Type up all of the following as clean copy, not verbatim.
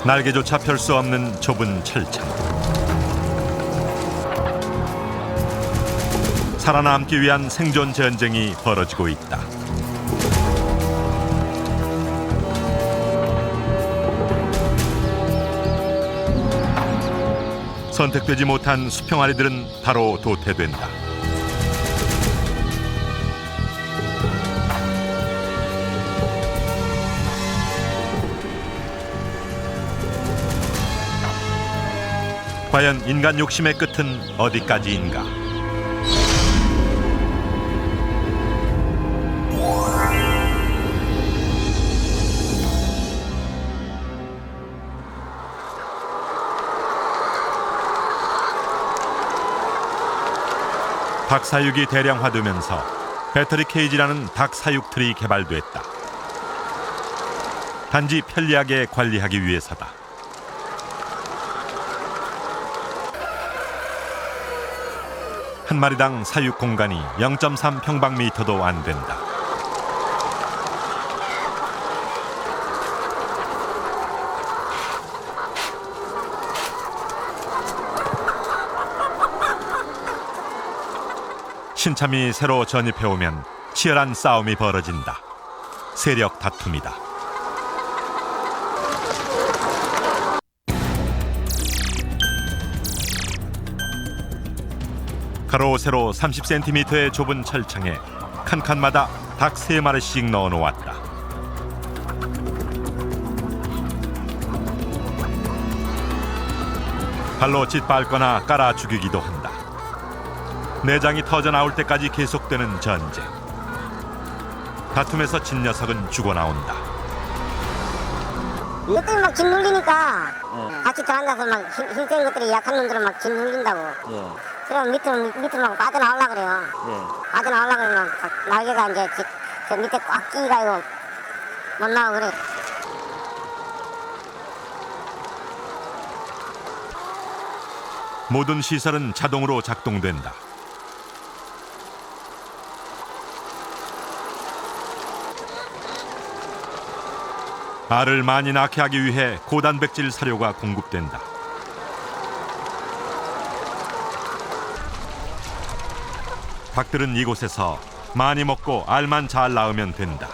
날개조차 펼 수 없는 좁은 철창. 살아남기 위한 생존 전쟁이 벌어지고 있다. 선택되지 못한 수평아리들은 바로 도태된다. 과연 인간 욕심의 끝은 어디까지인가? 닭 사육이 대량화되면서 배터리 케이지라는 닭 사육 틀이 개발됐다. 단지 편리하게 관리하기 위해서다. 한 마리당 사육 공간이 0.3 평방미터도 안 된다. 신참이 새로 전입해오면 치열한 싸움이 벌어진다. 세력 다툼이다. 가로 세로 30cm의 좁은 철창에 칸칸마다 닭 3마리씩 넣어놓았다. 발로 짓밟거나 깔아 죽이기도 한다. 내장이 터져 나올 때까지 계속되는 전쟁. 다툼에서 진 녀석은 죽어나온다. 이것들이 막 짓눌리니까 같이 들어앉아서 막 힘센 것들이 약한 놈들은 막 짓눌린다고. 그럼 밑으로 막 빠져나오려고 그래요. 빠져나오려고 그러면 날개가 이제 저 밑에 꽉 끼가지고 못 나오고 그래. 모든 시설은 자동으로 작동된다. 알을 많이 낳게 하기 위해 고단백질 사료가 공급된다. 닭들은 이곳에서 많이 먹고 알만 잘 낳으면 된다.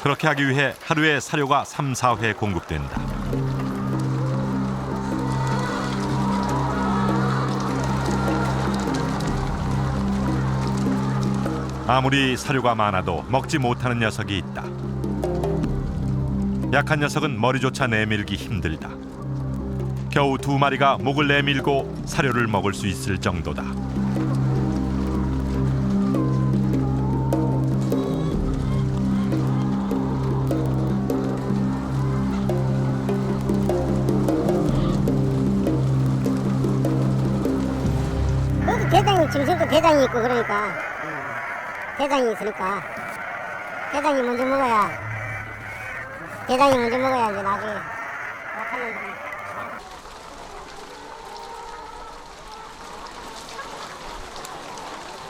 그렇게 하기 위해 하루에 사료가 3, 4회 공급된다. 아무리 사료가 많아도 먹지 못하는 녀석이 있다. 약한 녀석은 머리조차 내밀기 힘들다. 겨우 2마리가 목을 내밀고 사료를 먹을 수 있을 정도다. 그래도 대장이 짐승도 대장이 있고 그러니까 대장이 있으니까 대장이 먼저 먹어야 이제 나중에 약한 놈들은.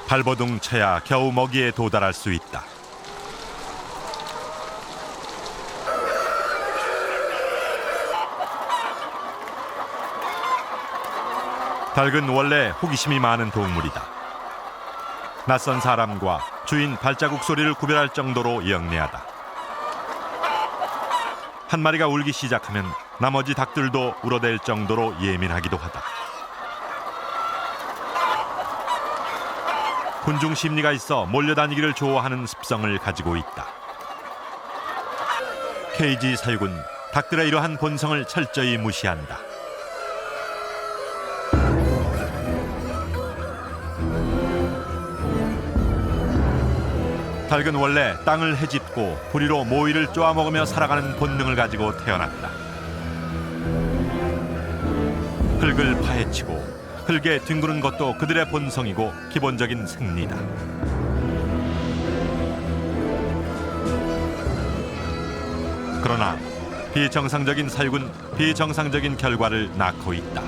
발버둥 쳐야 겨우 먹이에 도달할 수 있다. 닭은 원래 호기심이 많은 동물이다. 낯선 사람과 주인 발자국 소리를 구별할 정도로 영리하다. 한 마리가 울기 시작하면 나머지 닭들도 울어댈 정도로 예민하기도 하다. 군중 심리가 있어 몰려다니기를 좋아하는 습성을 가지고 있다. 케이지 사육은 닭들의 이러한 본성을 철저히 무시한다. 닭은 원래 땅을 헤집고 부리로 모이를 쪼아먹으며 살아가는 본능을 가지고 태어났다. 흙을 파헤치고 흙에 뒹구는 것도 그들의 본성이고 기본적인 생리다. 그러나 비정상적인 사육은 비정상적인 결과를 낳고 있다.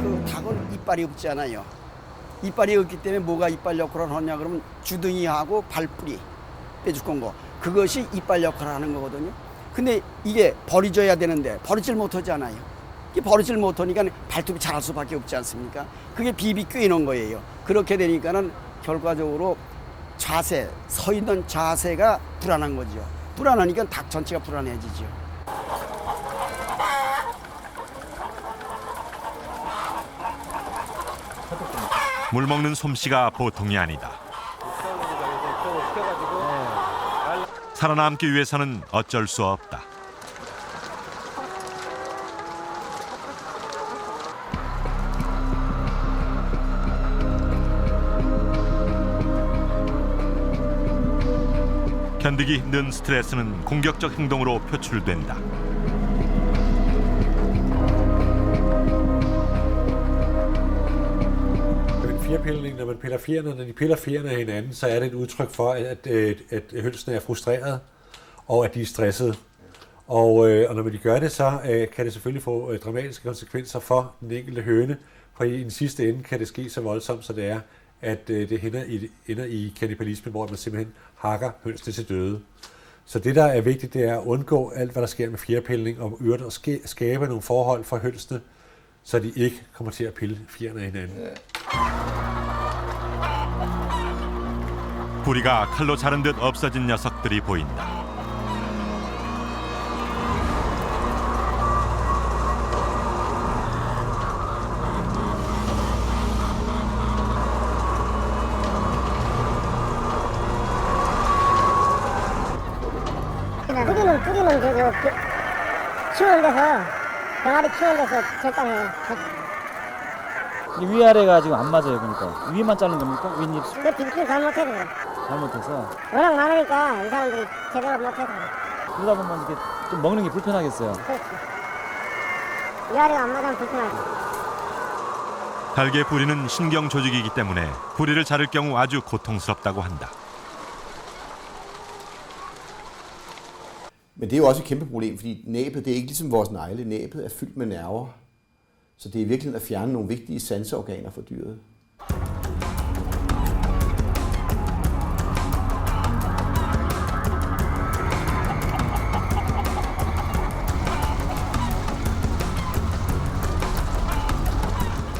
그 닭은 이빨이 없잖아요. 이빨이 없기 때문에 뭐가 이빨 역할을 하냐 그러면 주둥이하고 발뿌리 빼죽은 거 그것이 이빨 역할을 하는 거거든요. 근데 이게 버려져야 되는데 버리질 못하잖아요. 이게 버리질 못하니까 발톱이 자랄 수밖에 없지 않습니까? 그게 비비 꿰는 거예요. 그렇게 되니까는 결과적으로 자세, 서 있는 자세가 불안한 거죠. 불안하니까 닭 전체가 불안해지죠. 물 먹는 솜씨가 보통이 아니다. 살아남기 위해서는 어쩔 수 없다. 견디기 힘든 스트레스는 공격적 행동으로 표출된다. Fjerpilning, når man piller fjerne, når de piller fjerne af hinanden, så er det et udtryk for, at hønsene er frustreret, og at de er stressede. Og når de gør det, så kan det selvfølgelig få dramatiske konsekvenser for den enkelte høne, for i den sidste ende kan det ske så voldsomt, så det er, at det ender i kannibalisme, hvor man simpelthen hakker hønsene til døde. Så det, der er vigtigt, det er at undgå alt, hvad der sker med fjerpilning, og at skabe nogle forhold for hønsene, så de ikke kommer til at pille fjerne af hinanden. 부리가 칼로 자른 듯 없어진 녀석들이 보인다. 뿌리는 키우는 데서 병아리 키우는 데서 절단해요. 위아래가 지금 안 맞아요. 그러니까 위만 자른 겁니까? 윗입 그 뒷길 잘못해서 잘못해서 워낙 많으니까 이 사람들이 제대로 못해서 그러다 보면 이렇게 좀 먹는 게 불편하겠어요. 그렇지. 위아래가 안 맞으면 불편하지. 닭의 부리는 신경 조직이기 때문에 부리를 자를 경우 아주 고통스럽다고 한다. Men det er jo også et kæmpe problem, fordi næbet, det er ikke ligesom vores negle. Næbet er fyldt med nerver. Så det er virkelig at fjerne nogle vigtige sanseorganer for dyret.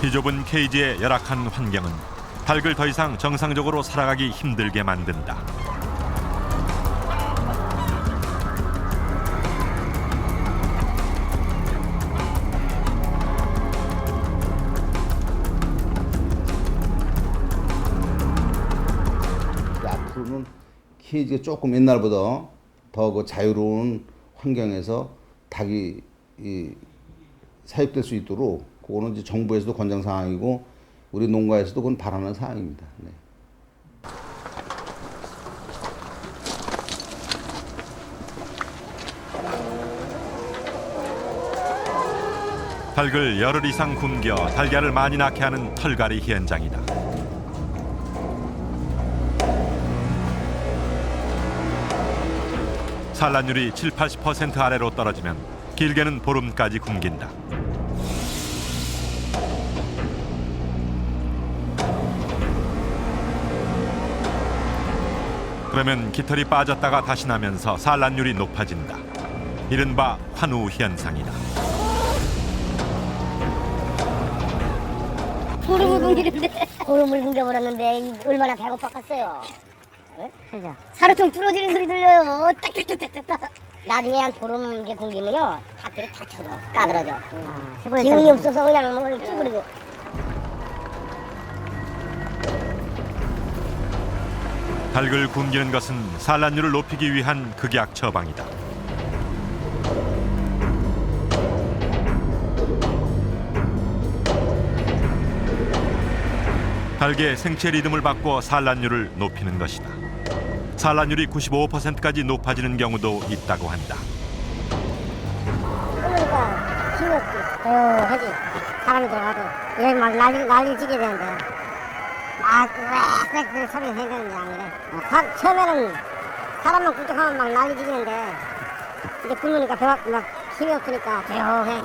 비좁은 케이지의 열악한 환경은 닭을 더 이상 정상적으로 살아가기 힘들게 만든다. 앞으로는 케이지가 조금 옛날보다 더 그 자유로운 환경에서 닭이 사육될 수 있도록 그거는 이제 정부에서도 권장 사항이고 우리 농가에서도 그건 바라는 사항입니다. 네. 닭을 열흘 이상 굶겨 달걀을 많이 낳게 하는 털갈이 현장이다. 산란율이 70-80% 아래로 떨어지면 길게는 보름까지 굶긴다. 그러면 깃털이 빠졌다가 다시 나면서 산란율이 높아진다. 이른바 환우 현상이다. 보름을 굶기는데 보름을 굶겨버렸는데 얼마나 배고팠겠어요. 그죠? 사료통 뚫어지는 소리 들려요. 딱딱딱딱딱. 나중에 한 보름 이렇게 굶기면요, 닭들이 다 쳐져, 까들어져. 기운이 없어서 그냥 뭐 쭈그리고. 닭을 굶기는 것은 산란율을 높이기 위한 극약 처방이다. 닭의 생체 리듬을 바꿔 산란율을 높이는 것이다. 산란율이 95%까지 높아지는 경우도 있다고 한다. 그러니까 힘이 없지. 하지. 사람이 들어가도 여기 막 난리지게 되는데 막 소리 해야 되는데 안 그래. 처음에는 사람만 꿀떡하면 막 난리지기는데 이제 굶으니까 배가 막 힘이 없으니까 조용해.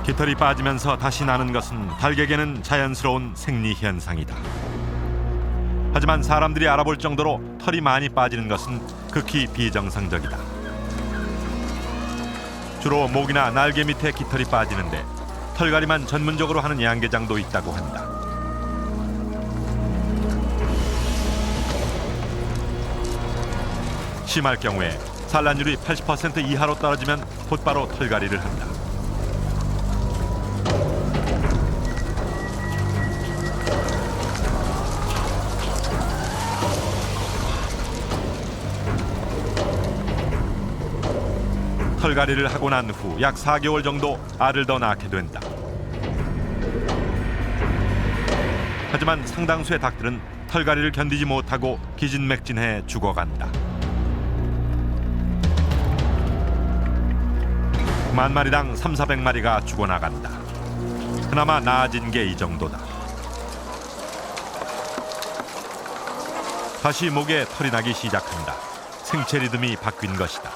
깃털이 빠지면서 다시 나는 것은 닭에게는 자연스러운 생리 현상이다. 하지만 사람들이 알아볼 정도로 털이 많이 빠지는 것은 극히 비정상적이다. 주로 목이나 날개 밑에 깃털이 빠지는데 털갈이만 전문적으로 하는 양계장도 있다고 한다. 심할 경우에 산란율이 80% 이하로 떨어지면 곧바로 털갈이를 한다. 털갈이를 하고 난 후 약 4개월 정도 알을 더 낳게 된다. 하지만 상당수의 닭들은 털갈이를 견디지 못하고 기진맥진해 죽어간다. 10,000마리당 300~400마리가 죽어나간다. 그나마 나아진 게 이 정도다. 다시 목에 털이 나기 시작한다. 생체 리듬이 바뀐 것이다.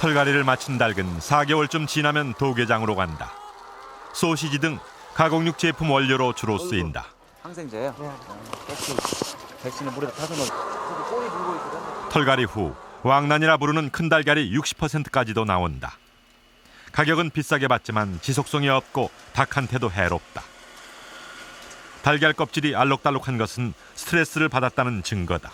털갈이를 마친 닭은 4개월쯤 지나면 도계장으로 간다. 소시지 등 가공육 제품 원료로 주로 쓰인다. 항생제예요? 백신을 물에다 타서 넣어. 꼬리 물고 있거든. 털갈이 후 왕란이라 부르는 큰 달걀이 60%까지도 나온다. 가격은 비싸게 받지만 지속성이 없고 닭한테도 해롭다. 달걀 껍질이 알록달록한 것은 스트레스를 받았다는 증거다.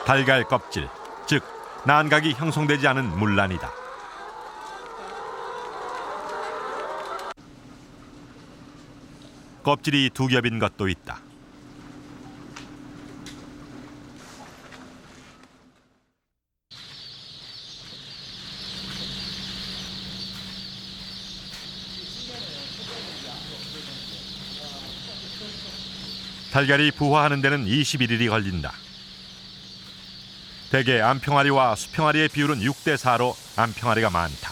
달걀 껍질, 즉 난각이 형성되지 않은 물란이다. 껍질이 두 겹인 것도 있다. 달걀이 부화하는 데는 21일이 걸린다. 대개 암평아리와 수평아리의 비율은 6대4로 암평아리가 많다.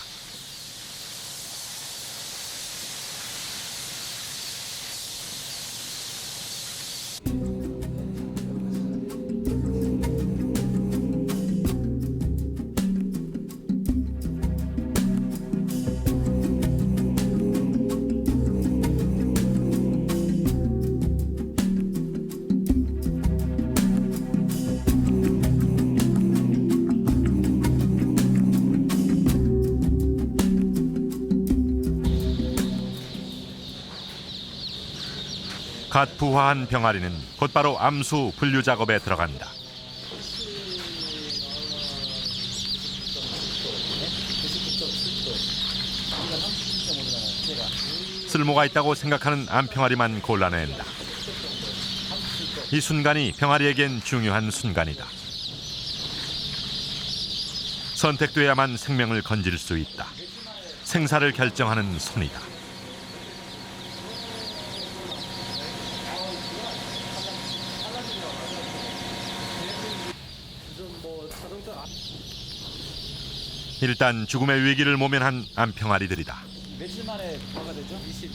갓 부화한 병아리는 곧바로 암수 분류 작업에 들어간다. 쓸모가 있다고 생각하는 암병아리만 골라낸다. 이 순간이 병아리에겐 중요한 순간이다. 선택돼야만 생명을 건질 수 있다. 생사를 결정하는 손이다. 일단 죽음의 위기를 모면한 암평아리들이다. 며칠 만에 뭐가 되죠? 20.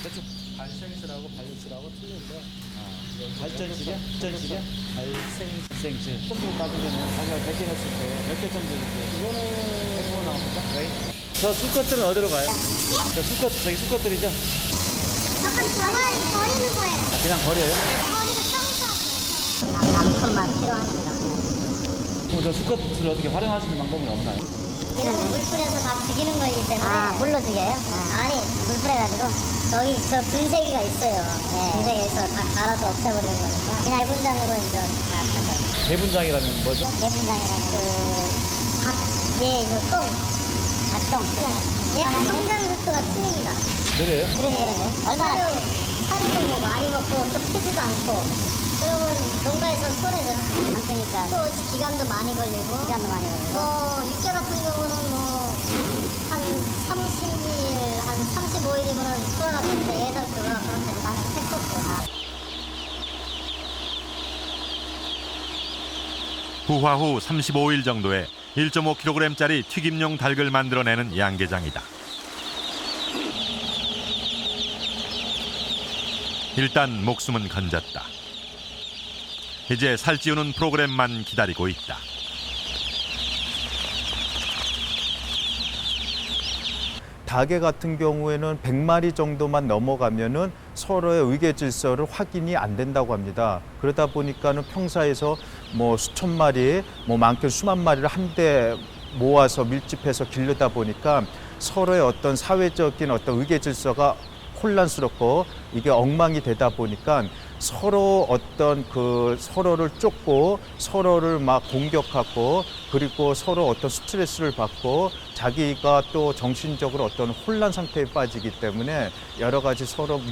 대충 발생실하고 발육실하고 틀린데. 발전실이야? 발전실이야? 발생실. 손도 따지면 자기가 100개 했을 때 몇 개 정도 이렇게. 이거는 100개 나옵니까? 네. 저 수컷들은 어디로 가요? 저 수컷, 저기 수컷들이죠? 버리는 거예요. 그냥 버려요? 암컷만 필요합니다. 저 수컷을 어떻게 활용할 수 있는 방법은 없나요? 이런 물 뿌려서 다 죽이는 거이기 때문에. 아, 물로 죽여요? 아니, 물 뿌려가지고 저기 저 분쇄기가 있어요. 네. 분쇄기가 있어서 다 갈아서 없애버리는 거니까. 그냥 대분장으로 이제 다 하죠. 대분장이라는 뭐죠? 대분장이라는 이거 똥. 닭똥. 얘가 성장 속도가 틀립니다. 그래요? 그래요. 얼마나 살도 뭐 많이 먹고 또 크지도 않고. 그러면 농가에서 손해죠. 안 쓰니까. 또 기간도 많이 걸리고. 기간도 많이 걸리고. 뭐 6개월 같은 경우는 뭐 한 30일, 한 35일이면 풀어놨는데 애들 그거랑 그런 데도 많이 했었고. 부화 후 35일 정도에 1.5kg짜리 튀김용 닭을 만들어내는 양계장이다. 일단 목숨은 건졌다. 이제 살찌우는 프로그램만 기다리고 있다. 닭의 같은 경우에는 100마리 정도만 넘어가면은 서로의 의계 질서를 확인이 안 된다고 합니다. 그러다 보니까는 평사에서 뭐 수천 마리, 뭐 많게는 수만 마리를 한데 모아서 밀집해서 기르다 보니까 서로의 어떤 사회적인 어떤 의계 질서가 혼란스럽고 이게 엉망이 되다 보니까 서로 어떤 그 서로를 쫓고 서로를 막 공격하고 그리고 서로 어떤 스트레스를 받고 자기가 또 정신적으로 어떤 혼란 상태에 빠지기 때문에 여러 가지 서로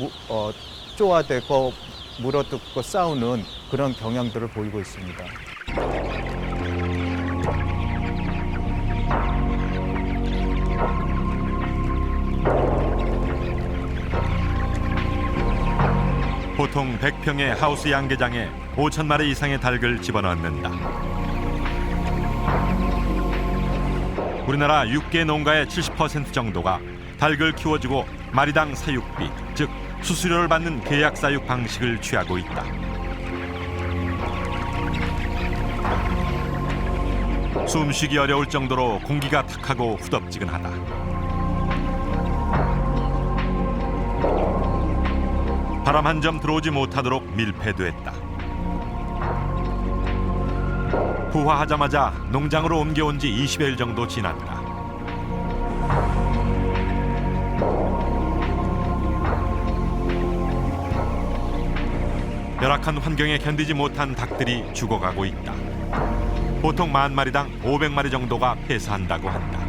쪼아대고 물어뜯고 싸우는 그런 경향들을 보이고 있습니다. 보통 100평의 하우스 양계장에 5,000마리 이상의 닭을 집어넣는다. 우리나라 육계 농가의 70% 정도가 닭을 키워주고 마리당 사육비, 즉 수수료를 받는 계약 사육 방식을 취하고 있다. 숨쉬기 어려울 정도로 공기가 탁하고 후덥지근하다. 바람 한 점 들어오지 못하도록 밀폐됐다. 부화하자마자 농장으로 옮겨온 지 20여일 정도 지났다. 열악한 환경에 견디지 못한 닭들이 죽어가고 있다. 보통 10,000마리당 500마리 정도가 폐사한다고 한다.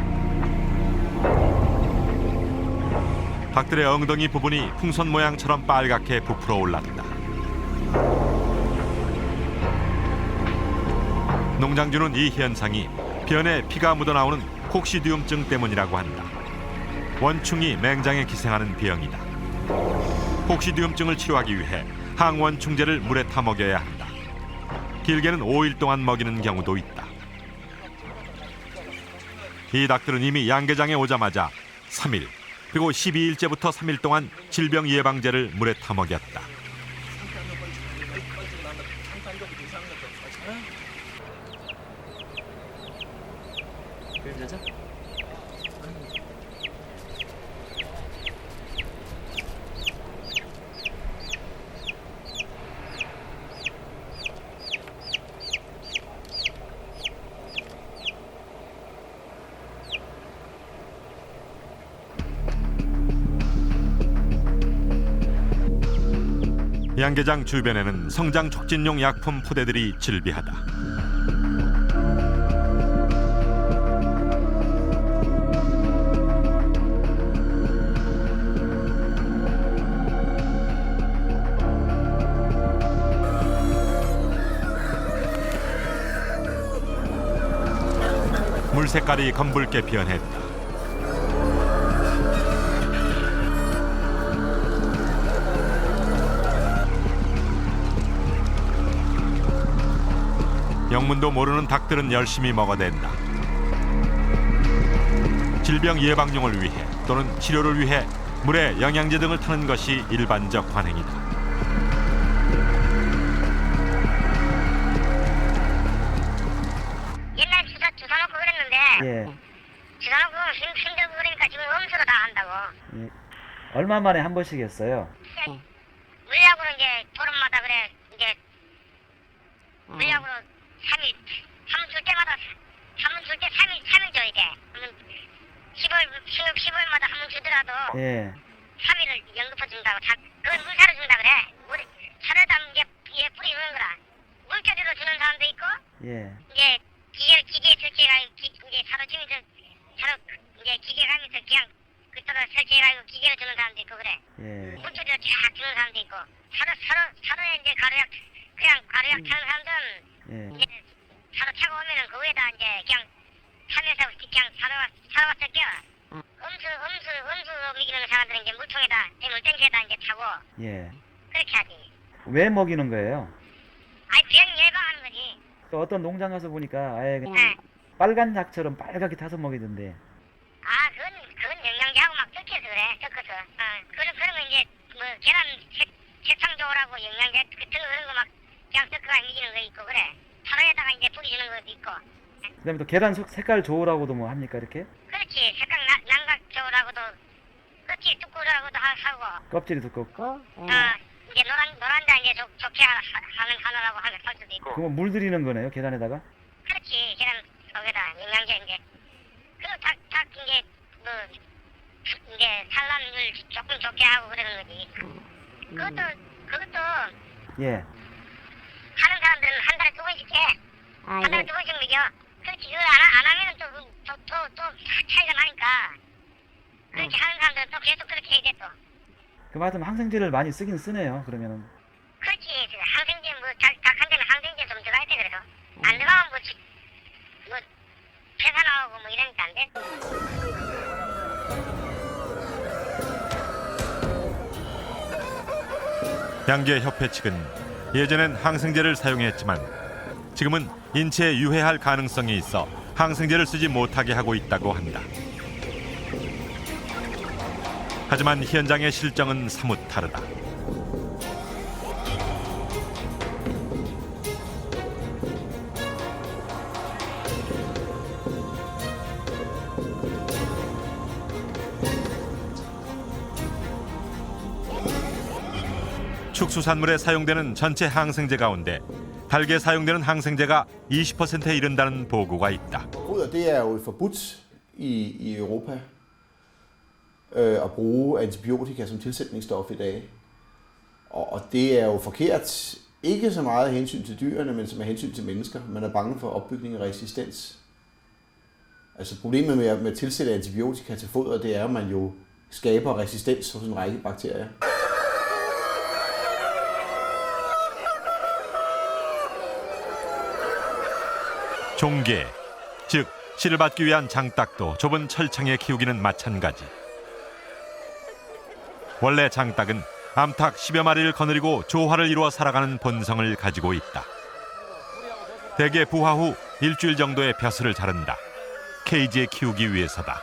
닭들의 엉덩이 부분이 풍선 모양처럼 빨갛게 부풀어 올랐다. 농장주는 이 현상이 변에 피가 묻어나오는 콕시디움증 때문이라고 한다. 원충이 맹장에 기생하는 병이다. 콕시디움증을 치료하기 위해 항원충제를 물에 타 먹여야 한다. 길게는 5일 동안 먹이는 경우도 있다. 이 닭들은 이미 양계장에 오자마자 3일 그리고 12일째부터 3일 동안 질병 예방제를 물에 타 먹였다. 양계장 주변에는 성장 촉진용 약품 포대들이 즐비하다. 물 색깔이 검붉게 변했다. 영문도 모르는 닭들은 열심히 먹어댄다. 질병 예방용을 위해 또는 치료를 위해 물에 영양제 등을 타는 것이 일반적 관행이다. 옛날 주사 놓고 그랬는데 주사 놓고 힘들고 그러니까 지금 음수로 다 한다고. 얼마 만에 한 번씩 했어요? 물약으로 이제 보름마다 그래 이제 물약으로 3일 한번 줄 때마다 한번 줄 때 3일 줘야 돼. 15일마다 한 번 주더라도 3일을 연급해 준다고. 그건 물 사러 준다 그래. 물 사러 담은 게 뿌리는 거라. 물조리로 주는 사람도 있고 이제 기계 설치해가지고 이제 사러 주면서 이제 기계 가면서 그냥 그쪽으로 설치해가지고 기계로 주는 사람도 있고 그래. 물조리로 쫙 주는 사람도 있고 사러 이제 그냥 가루약 차는 사람들은 이제 사러 차고 오면은 그 위에다 이제 그냥 타면서 그냥 사러 왔을게요. 음수 먹이는 사람들은 이제 물통에다 물탱크에다 이제 타고 그렇게 하지. 왜 먹이는 거예요? 아니 병 예방하는 거지. 또 어떤 농장 가서 보니까 아예 빨간 닭처럼 빨갛게 타서 먹이던데. 아 그건 영양제하고 막 섞여서 그래. 섞어서. 그런 거 이제 뭐 계란 색상 영양제 같은 그런 거 막 그냥 섞어가 미지는 거 있고 그래. 사료에다가 이제 뿌리주는 것도 있고. 그다음에 또 계란 색깔 좋으라고도 뭐 합니까 이렇게? 그렇지. 색깔 양각 좋으라고도 껍질 두꺼우라고도 하고. 껍질이 두껍고. 이제 노란자 이제 좋게 하느라고 할 수도 있고. 그거 물 들이는 거네요 계란에다가. 그렇지. 계란 속에다 영양제 이제. 그리고 닭 이제 뭐 이제 산란율 조금 좋게 하고 그러는 거지. 그것도 예. 하는 사람들은 한 달에 2번씩 해. 한 달에 2번씩 먹여. 그렇지. 그걸 안 하면은 또 차이가 나니까. 그렇게 하는 사람들은 또 계속 그렇게 해야 돼 또. 그 말씀 항생제를 많이 쓰긴 쓰네요 그러면은. 그렇지. 항생제 닭 한 대는 항생제 좀 들어가야 돼 그래도. 안 들어가면 뭐 폐사 나오고 뭐 이러니까 안 돼. 양계협회 측은 예전엔 항생제를 사용했지만 지금은 인체에 유해할 가능성이 있어 항생제를 쓰지 못하게 하고 있다고 한다. 하지만 현장의 실정은 사뭇 다르다. 축수산물에 사용되는 전체 항생제 가운데 닭에 사용되는 항생제가 20%에 이른다는 보고가 있다. Foder, det er jo forbudt i Europa at bruge antibiotika som tilsætningsstof i dag. Og det er jo forkert, ikke så meget af hensyn til dyrene, men som af hensyn til mennesker. Man er bange for opbygning af resistens. Altså problemet med at tilsætte antibiotika til foder, det er, at man jo skaber resistens hos en række bakterier. 종계, 즉 씨를 받기 위한 장닭도 좁은 철창에 키우기는 마찬가지. 원래 장닭은 암탉 10여 마리를 거느리고 조화를 이루어 살아가는 본성을 가지고 있다. 대개 부화 후 일주일 정도의 벼슬을 자른다. 케이지에 키우기 위해서다.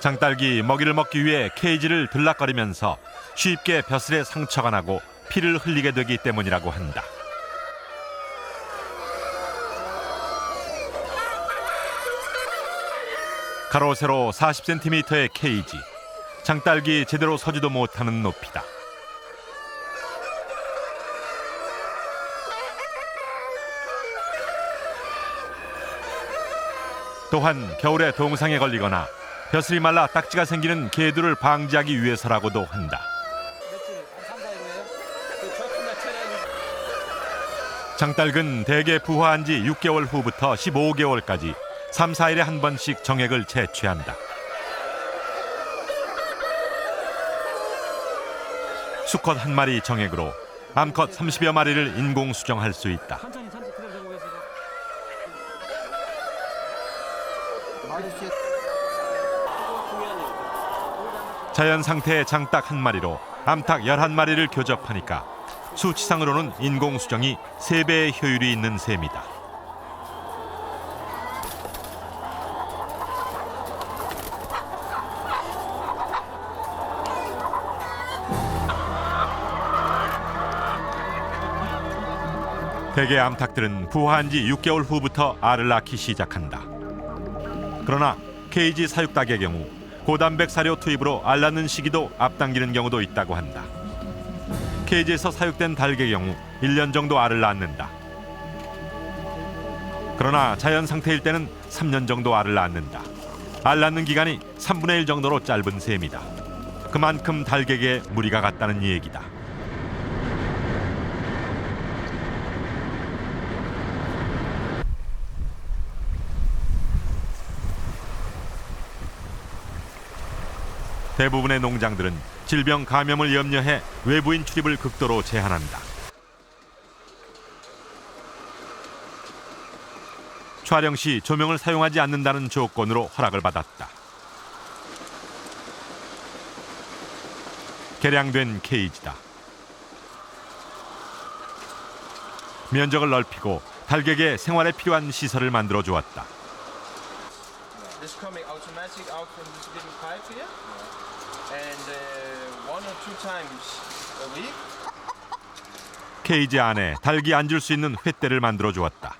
장딸기 먹이를 먹기 위해 케이지를 들락거리면서 쉽게 벼슬에 상처가 나고 피를 흘리게 되기 때문이라고 한다. 가로 세로 40cm의 케이지. 장딸기 제대로 서지도 못하는 높이다. 또한 겨울에 동상에 걸리거나 벼슬이 말라 딱지가 생기는 계두를 방지하기 위해서라고도 한다. 장딸은 대개 부화한 지 6개월 후부터 15개월까지 3, 4일에 한 번씩 정액을 채취한다. 수컷 한 마리 정액으로 암컷 30여 마리를 인공 수정할 수 있다. 자연 상태의 장닭 한 마리로 암탉 11마리를 교접하니까 수치상으로는 인공 수정이 3배의 효율이 있는 셈이다. 대개 암탉들은 부화한 지 6개월 후부터 알을 낳기 시작한다. 그러나 케이지 사육닭의 경우 고단백 사료 투입으로 알 낳는 시기도 앞당기는 경우도 있다고 한다. 케이지에서 사육된 닭의 경우 1년 정도 알을 낳는다. 그러나 자연 상태일 때는 3년 정도 알을 낳는다. 알 낳는 기간이 3분의 1 정도로 짧은 셈이다. 그만큼 닭에게 무리가 갔다는 얘기다. 대부분의 농장들은 질병 감염을 염려해 외부인 출입을 극도로 제한한다. 촬영 시 조명을 사용하지 않는다는 조건으로 허락을 받았다. 개량된 케이지다. 면적을 넓히고 닭에게 생활에 필요한 시설을 만들어 주었다. This coming automatic out from this little pipe here, and 케이지 안에 닭이 앉을 수 있는 횃대를 만들어 주었다.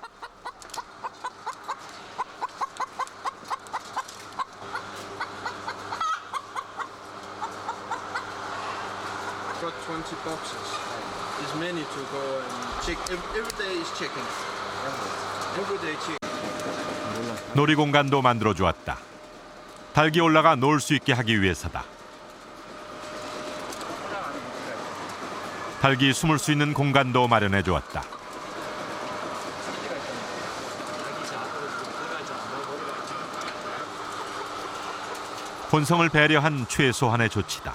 Got 20 boxes. There's many to go and check. Every day is chicken. Every day chicken. 놀이공간도 만들어 주었다. 닭이 올라가 놀 수 있게 하기 위해서다. 닭이 숨을 수 있는 공간도 마련해 주었다. 본성을 배려한 최소한의 조치다.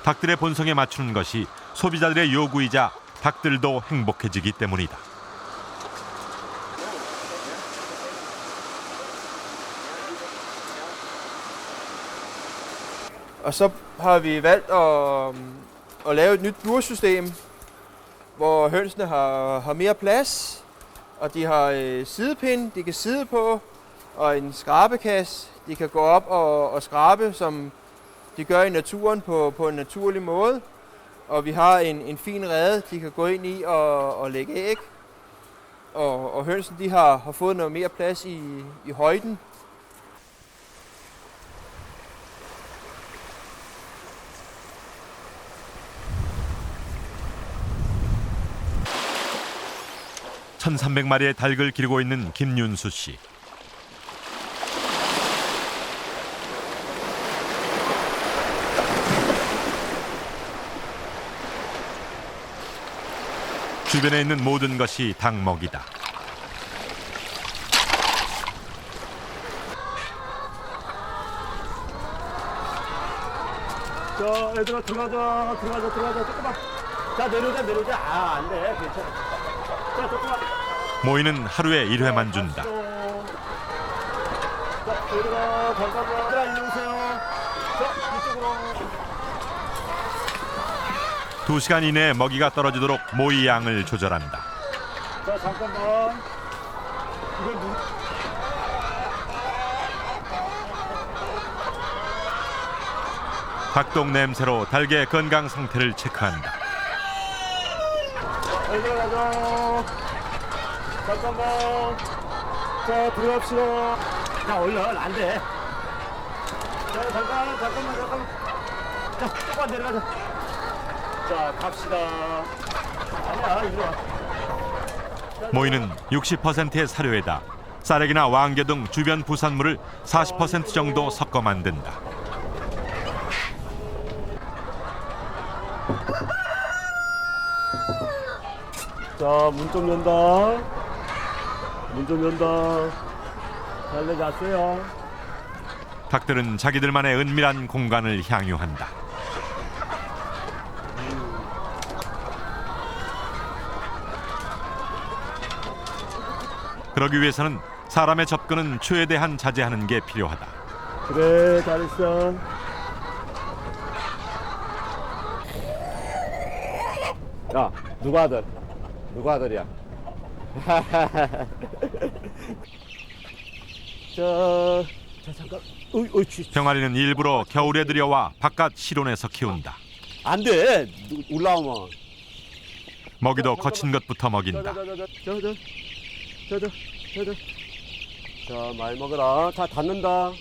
닭들의 본성에 맞추는 것이 소비자들의 요구이자 닭들도 행복해지기 때문이다. Og så har vi valgt at lave et nyt bursystem, hvor hønsene har mere plads, og de har sidepind, de kan sidde på, og en skrabekasse. De kan gå op og skrabe, som de gør i naturen på en naturlig måde. Og vi har en fin rede, de kan gå ind i og lægge æg. Og hønsene de har fået noget mere plads i højden. (1300마리의) 닭을 기르고 있는 김윤수 씨. 주변에 있는 모든 것이 닭 먹이다. 자, 얘들아 들어가자. 조금만. 자, 내려오자. 아, 안 돼. 괜찮아. 자, 조금만. 모이는 하루에 1회만 준다. 자, 얘들아 잠깐만. 얘들아 일로 오세요. 자, 이쪽으로. 2시간 이내에 먹이가 떨어지도록 모이 양을 조절한다. 자, 잠깐만. 이걸 닭똥 냄새로 닭의 건강 상태를 체크한다. 얘들아 가자. 잠깐만. 자, 들어갑시다. 자, 얼른 안 돼. 자, 잠깐만. 자, 조금만 내려가자. 자, 갑시다. 아니야, 이리 와. 모이는 60%의 사료에다 쌀액이나 왕겨 등 주변 부산물을 40% 정도 섞어 만든다. 자, 문 좀 연다. 잘 내자세요. 닭들은 자기들만의 은밀한 공간을 향유한다. 그러기 위해서는 사람의 접근은 최대한 자제하는 게 필요하다. 그래, 잘했어. 야, 누가 아들이야? 자, 잠깐. 병아리는 일부러 겨울에 들여와 바깥 실온에서 키운다. 안 돼. 올라오면. 먹이도 거친 것부터 먹인다. 자, 많이 먹어라. 다 닫는다.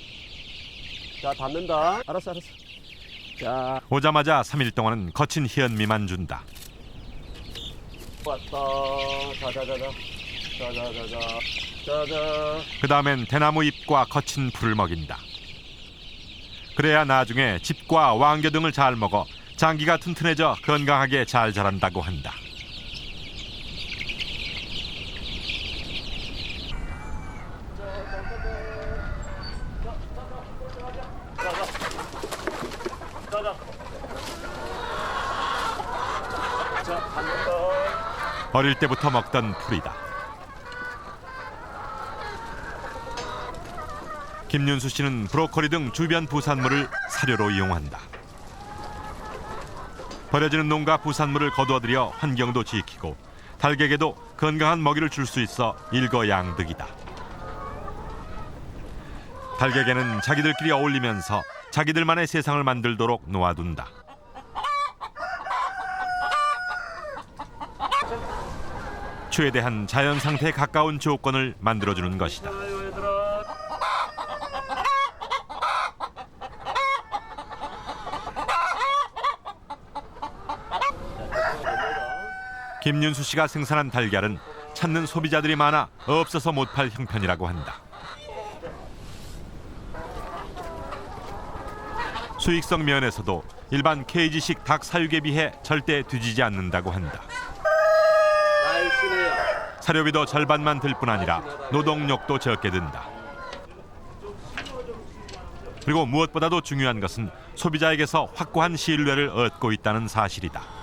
알았어. 자, 오자마자 3일 동안은 거친 희연미만 준다. 왔다. 자자. 그 다음엔 대나무 잎과 거친 풀을 먹인다. 그래야 나중에 짚과 왕겨 등을 잘 먹어 장기가 튼튼해져 건강하게 잘 자란다고 한다. 어릴 때부터 먹던 풀이다. 김윤수 씨는 브로콜리 등 주변 부산물을 사료로 이용한다. 버려지는 농가 부산물을 거두어들여 환경도 지키고 닭에게도 건강한 먹이를 줄 수 있어 일거양득이다. 닭에게는 자기들끼리 어울리면서 자기들만의 세상을 만들도록 놓아둔다. 최대한 자연 상태에 가까운 조건을 만들어주는 것이다. 김윤수 씨가 생산한 달걀은 찾는 소비자들이 많아 없어서 못 팔 형편이라고 한다. 수익성 면에서도 일반 케이지식 닭 사육에 비해 절대 뒤지지 않는다고 한다. 사료비도 절반만 들 뿐 아니라 노동력도 적게 든다. 그리고 무엇보다도 중요한 것은 소비자에게서 확고한 신뢰를 얻고 있다는 사실이다.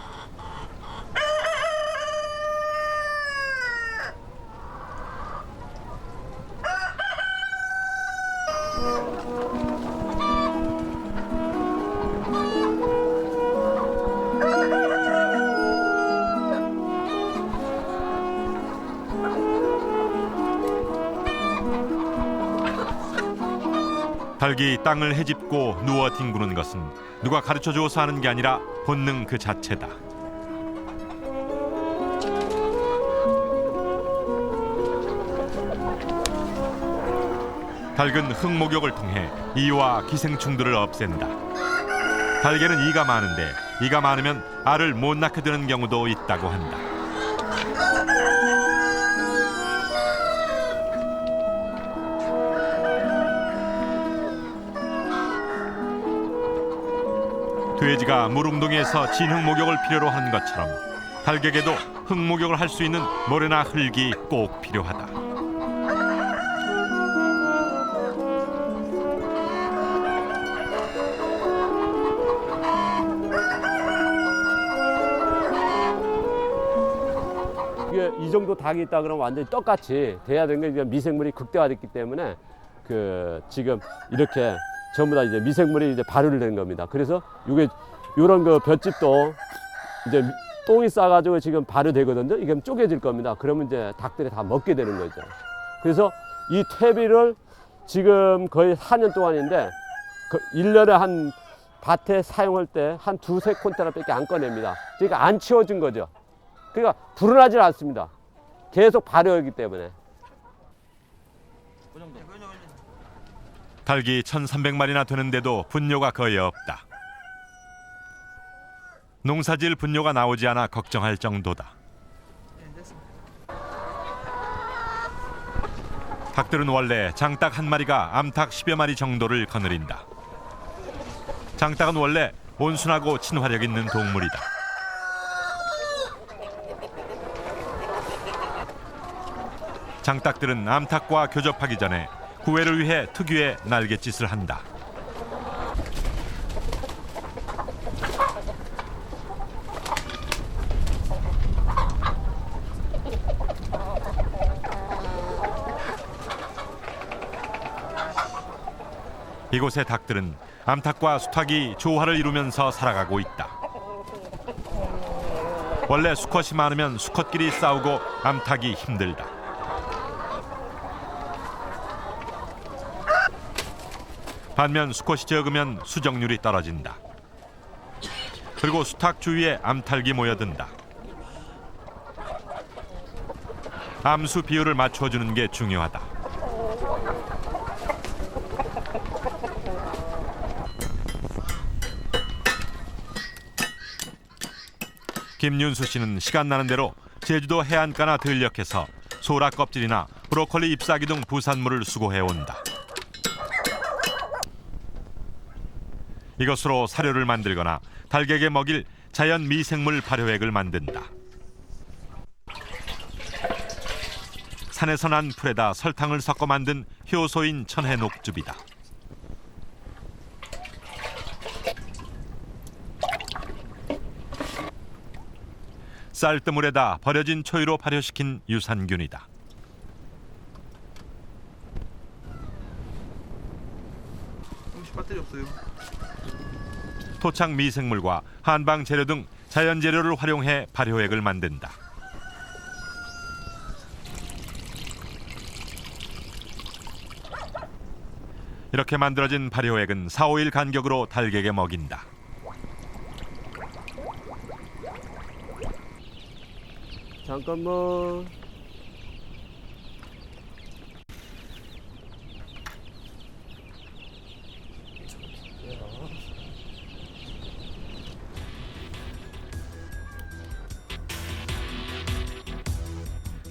닭이 땅을 헤집고 누워 뒹구는 것은 누가 가르쳐줘서 하는 게 아니라 본능 그 자체다. 닭은 흙목욕을 통해 이와 기생충들을 없앤다. 닭에는 이가 많은데 이가 많으면 알을 못 낳게 되는 경우도 있다고 한다. 돼지가 물웅덩이에서 진흙 목욕을 필요로 하는 것처럼 닭에게도 흙 목욕을 할 수 있는 모래나 흙이 꼭 필요하다. 이게 이 정도 닭이 있다 그러면 완전히 떡같이 돼야 되는 게 미생물이 극대화됐기 때문에 지금 이렇게 전부 다 이제 미생물이 이제 발효를 된 겁니다. 그래서 이게 이런 그 볏짚도 이제 똥이 싸가지고 지금 발효되거든요. 이게 쪼개질 겁니다. 그러면 이제 닭들이 다 먹게 되는 거죠. 그래서 이 퇴비를 지금 거의 4년 동안인데 1년에 한 밭에 사용할 때 한 2-3콘테나밖에 안 꺼냅니다. 그러니까 안 치워진 거죠. 그러니까 불어나질 않습니다. 계속 발효하기 때문에. 닭이 1,300마리나 되는데도 분뇨가 거의 없다. 농사질 분뇨가 나오지 않아 걱정할 정도다. 닭들은 원래 장닭 한 마리가 암탉 10여 마리 정도를 거느린다. 장닭은 원래 온순하고 친화력 있는 동물이다. 장닭들은 암탉과 교접하기 전에 구애를 위해 특유의 날갯짓을 한다. 이곳의 닭들은 암탉과 수탉이 조화를 이루면서 살아가고 있다. 원래 수컷이 많으면 수컷끼리 싸우고 암탉이 힘들다. 반면 수컷이 적으면 수정률이 떨어진다. 그리고 수탉 주위에 암탉이 모여든다. 암수 비율을 맞춰주는 게 중요하다. 김윤수 씨는 시간 나는 대로 제주도 해안가나 들녘에서 소라 껍질이나 브로콜리 잎사귀 등 부산물을 수거해온다. 이것으로 사료를 만들거나 닭에게 먹일 자연 미생물 발효액을 만든다. 산에서 난 풀에다 설탕을 섞어 만든 효소인 천혜 녹즙이다. 쌀뜨물에다 버려진 초유로 발효시킨 유산균이다. 배터리 없어요. 토착 미생물과 한방 재료 등 자연 재료를 활용해 발효액을 만든다. 이렇게 만들어진 발효액은 4-5일 간격으로 닭에게 먹인다. 잠깐만.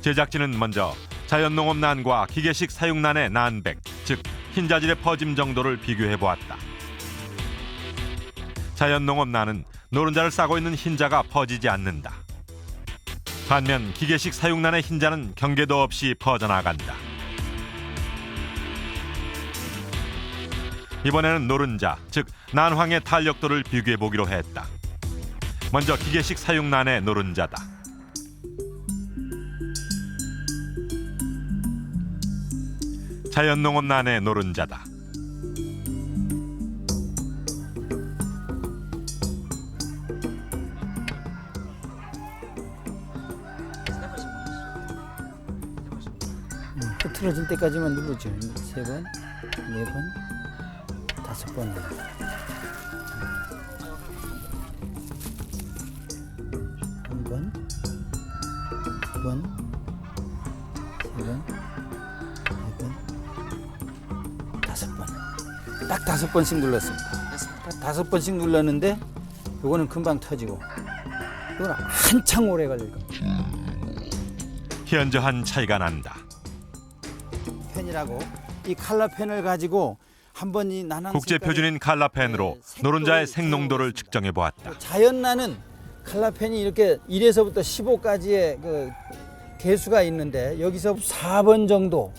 제작진은 먼저 자연농업난과 기계식 사육난의 난백, 즉 흰자질의 퍼짐 정도를 비교해 보았다. 자연농업난은 노른자를 싸고 있는 흰자가 퍼지지 않는다. 반면 기계식 사육난의 흰자는 경계도 없이 퍼져나간다. 이번에는 노른자, 즉 난황의 탄력도를 비교해 보기로 했다. 먼저 기계식 사육난의 노른자다. 자연농업난의 노른자다. 흐트러질 때까지만 누르죠. 3번, 4번, 5번. 한 번, 2번, 3번, 4번, 5번. 딱 5번씩 눌렀습니다. 딱 5번씩 눌렀는데 요거는 금방 터지고 이거는 한창 오래 걸릴 겁니다. 현저한 차이가 난다. 펜이라고 이 칼라펜을 가지고 한번 이 난황 국제 표준인 칼라펜으로 노른자의 생농도를 측정해 보았다. 자연나는 칼라펜이 이렇게 1에서부터 15까지의 그 개수가 있는데 여기서 4번 정도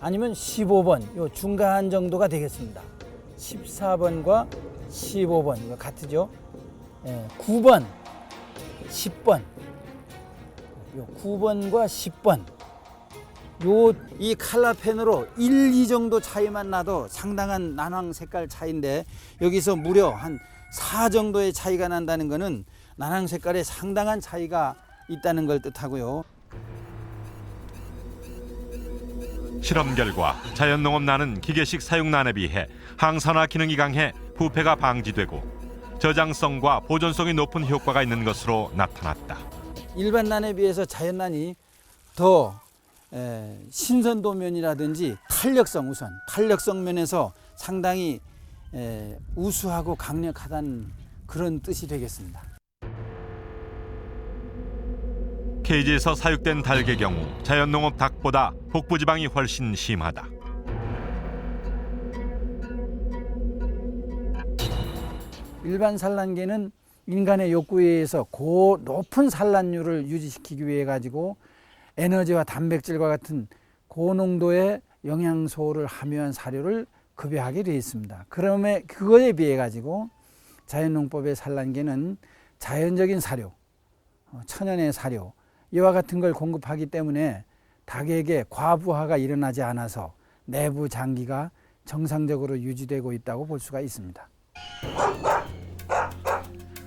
아니면 15번 요 중간 정도가 되겠습니다. 14번과 15번 이거 같으죠? 9번, 10번 요 9번과 10번 이 칼라펜으로 1, 2 정도 차이만 나도 상당한 난황 색깔 차이인데 여기서 무려 한 4 정도의 차이가 난다는 것은 난황 색깔에 상당한 차이가 있다는 걸 뜻하고요. 실험 결과 자연농업난은 기계식 사육난에 비해 항산화 기능이 강해 부패가 방지되고 저장성과 보존성이 높은 효과가 있는 것으로 나타났다. 일반 난에 비해서 자연난이 더 신선도 면이라든지 탄력성 면에서 상당히 우수하고 강력하다는 그런 뜻이 되겠습니다. 케이지에서 사육된 닭의 경우 자연농업 닭보다 복부지방이 훨씬 심하다. 일반 산란계는 인간의 욕구에 의해서 높은 산란율을 유지시키기 위해 가지고 에너지와 단백질과 같은 고농도의 영양소를 함유한 사료를 급여하게 되어 있습니다. 그러면 그거에 비해 가지고 자연농법의 산란계는 자연적인 사료, 천연의 사료 이와 같은 걸 공급하기 때문에 닭에게 과부하가 일어나지 않아서 내부 장기가 정상적으로 유지되고 있다고 볼 수가 있습니다.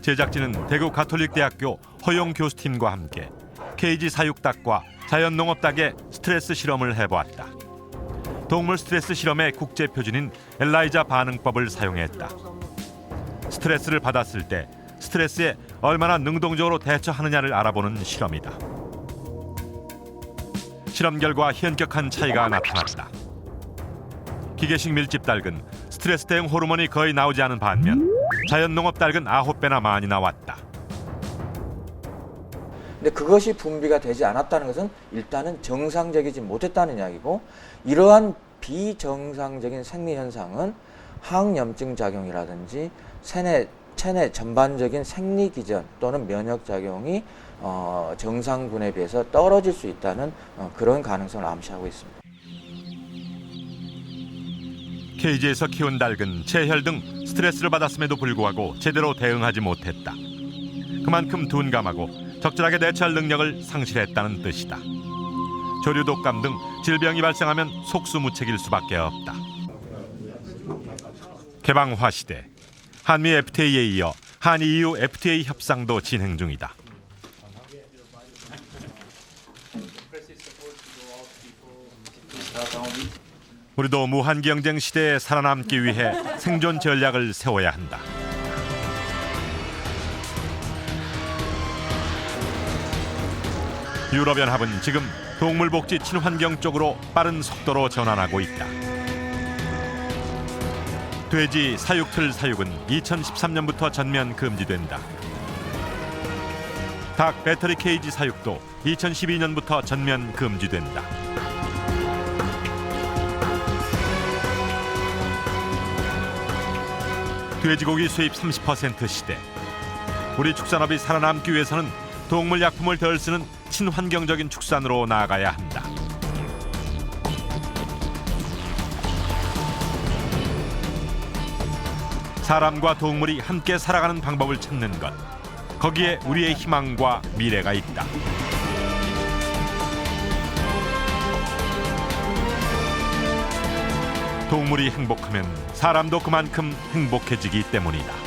제작진은 대구 가톨릭대학교 허용 교수팀과 함께 케이지 사육닭과 자연농업닭의 스트레스 실험을 해보았다. 동물 스트레스 실험의 국제 표준인 엘라이자 반응법을 사용했다. 스트레스를 받았을 때 스트레스에 얼마나 능동적으로 대처하느냐를 알아보는 실험이다. 실험 결과 현격한 차이가 나타났다. 기계식 밀집닭은 스트레스 대응 호르몬이 거의 나오지 않은 반면 자연농업닭은 9배나 많이 나왔다. 근데 그것이 분비가 되지 않았다는 것은 일단은 정상적이지 못했다는 이야기고, 이러한 비정상적인 생리 현상은 항염증 작용이라든지 체내 전반적인 생리 기전 또는 면역 작용이 정상군에 비해서 떨어질 수 있다는 그런 가능성을 암시하고 있습니다. 케이지에서 키운 닭은 체혈 등 스트레스를 받았음에도 불구하고 제대로 대응하지 못했다. 그만큼 둔감하고 적절하게 대처할 능력을 상실했다는 뜻이다. 조류 독감 등 질병이 발생하면 속수무책일 수밖에 없다. 개방화 시대, 한미 FTA에 이어 한EU FTA 협상도 진행 중이다. 우리도 무한 경쟁 시대에 살아남기 위해 생존 전략을 세워야 한다. 유럽연합은 지금 동물복지 친환경 쪽으로 빠른 속도로 전환하고 있다. 돼지 사육틀 사육은 2013년부터 전면 금지된다. 닭 배터리 케이지 사육도 2012년부터 전면 금지된다. 돼지고기 수입 30% 시대. 우리 축산업이 살아남기 위해서는 동물 약품을 덜 쓰는 친환경적인 축산으로 나아가야 한다. 사람과 동물이 함께 살아가는 방법을 찾는 것. 거기에 우리의 희망과 미래가 있다. 동물이 행복하면 사람도 그만큼 행복해지기 때문이다.